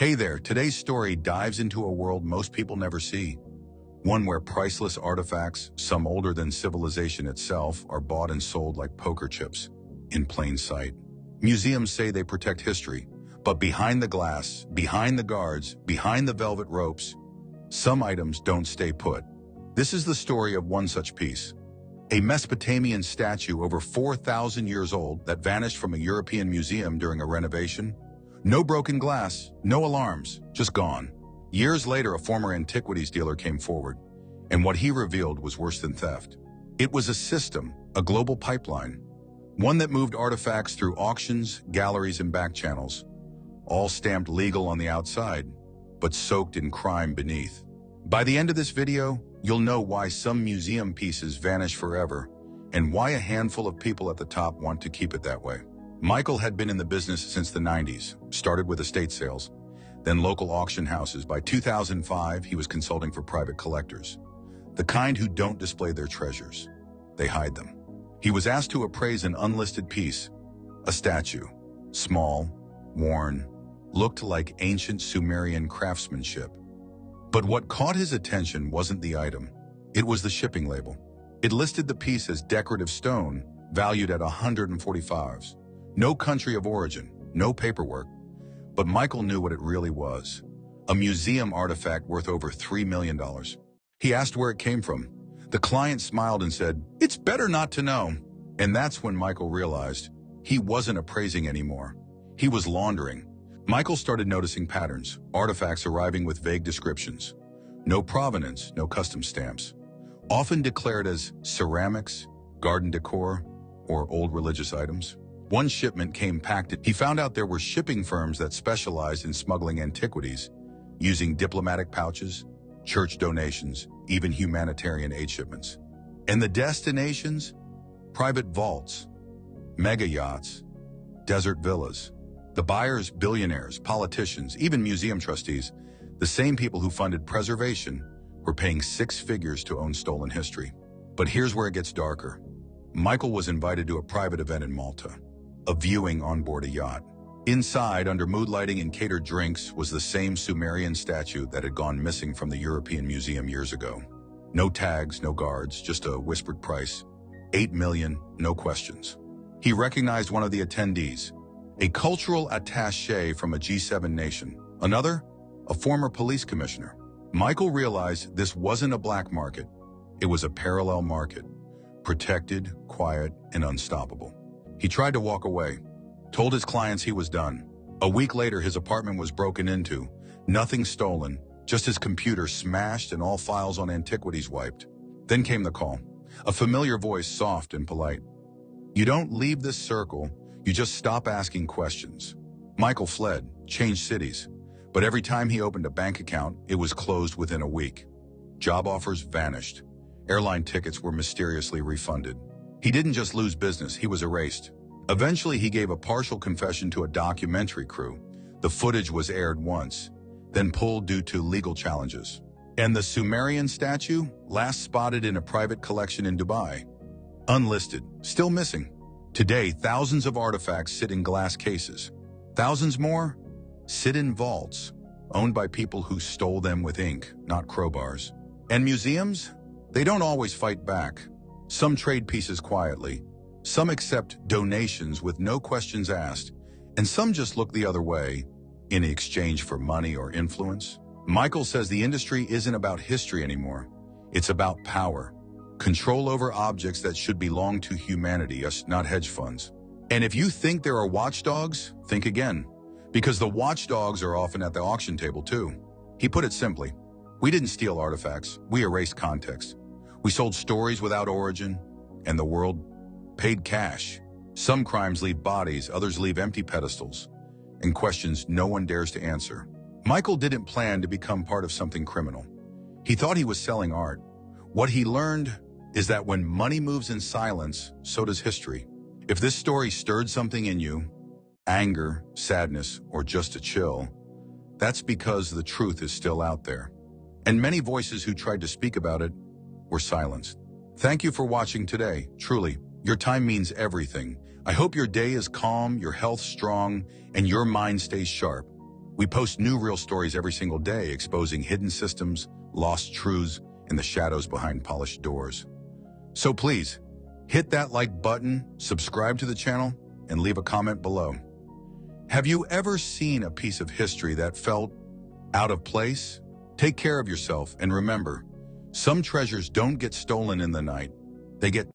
Hey there, today's story dives into a world most people never see. One where priceless artifacts, some older than civilization itself, are bought and sold like poker chips, in plain sight. Museums say they protect history, but behind the glass, behind the guards, behind the velvet ropes, some items don't stay put. This is the story of one such piece. A Mesopotamian statue over 4,000 years old that vanished from a European museum during a renovation. No broken glass, no alarms, just gone. Years later, a former antiquities dealer came forward, and what he revealed was worse than theft. It was a system, a global pipeline, one that moved artifacts through auctions, galleries, and back channels, all stamped legal on the outside, but soaked in crime beneath. By the end of this video, you'll know why some museum pieces vanish forever, and why a handful of people at the top want to keep it that way. Michael had been in the business since the 90s, started with estate sales, then local auction houses. By 2005, he was consulting for private collectors, the kind who don't display their treasures, they hide them. He was asked to appraise an unlisted piece, a statue, small, worn, looked like ancient Sumerian craftsmanship. But what caught his attention wasn't the item, it was the shipping label. It listed the piece as decorative stone, valued at $145. No country of origin, no paperwork, but Michael knew what it really was. A museum artifact worth over $3 million. He asked where it came from. The client smiled and said, "It's better not to know." And that's when Michael realized he wasn't appraising anymore. He was laundering. Michael started noticing patterns, artifacts arriving with vague descriptions. No provenance, no custom stamps. Often declared as ceramics, garden decor, or old religious items. One shipment came packed. He found out there were shipping firms that specialized in smuggling antiquities, using diplomatic pouches, church donations, even humanitarian aid shipments. And the destinations? Private vaults, mega yachts, desert villas. The buyers, billionaires, politicians, even museum trustees, the same people who funded preservation, were paying six figures to own stolen history. But here's where it gets darker. Michael was invited to a private event in Malta. A viewing on board a yacht. Inside, under mood lighting and catered drinks, was the same Sumerian statue that had gone missing from the European Museum years ago. No tags, no guards, just a whispered price. $8 million, no questions. He recognized one of the attendees, a cultural attaché from a G7 nation. Another, a former police commissioner. Michael realized this wasn't a black market. It was a parallel market, protected, quiet, and unstoppable. He tried to walk away, told his clients he was done. A week later, his apartment was broken into, nothing stolen, just his computer smashed and all files on antiquities wiped. Then came the call, a familiar voice, soft and polite. "You don't leave this circle, you just stop asking questions." Michael fled, changed cities, but every time he opened a bank account, it was closed within a week. Job offers vanished. Airline tickets were mysteriously refunded. He didn't just lose business, he was erased. Eventually, he gave a partial confession to a documentary crew. The footage was aired once, then pulled due to legal challenges. And the Sumerian statue, last spotted in a private collection in Dubai. Unlisted, still missing. Today, thousands of artifacts sit in glass cases. Thousands more sit in vaults, owned by people who stole them with ink, not crowbars. And museums? They don't always fight back. Some trade pieces quietly, some accept donations with no questions asked, and some just look the other way in exchange for money or influence. Michael says the industry isn't about history anymore. It's about power, control over objects that should belong to humanity, not hedge funds. And if you think there are watchdogs, think again, because the watchdogs are often at the auction table too. He put it simply, we didn't steal artifacts, we erased context. We sold stories without origin, and the world paid cash. Some crimes leave bodies, others leave empty pedestals, and questions no one dares to answer. Michael didn't plan to become part of something criminal. He thought he was selling art. What he learned is that when money moves in silence, so does history. If this story stirred something in you, anger, sadness, or just a chill, that's because the truth is still out there. And many voices who tried to speak about it were silenced. Thank you for watching today. Truly, your time means everything. I hope your day is calm, your health strong, and your mind stays sharp. We post new real stories every single day, exposing hidden systems, lost truths, and the shadows behind polished doors. So please, hit that like button, subscribe to the channel, and leave a comment below. Have you ever seen a piece of history that felt out of place? Take care of yourself, and remember, some treasures don't get stolen in the night. They get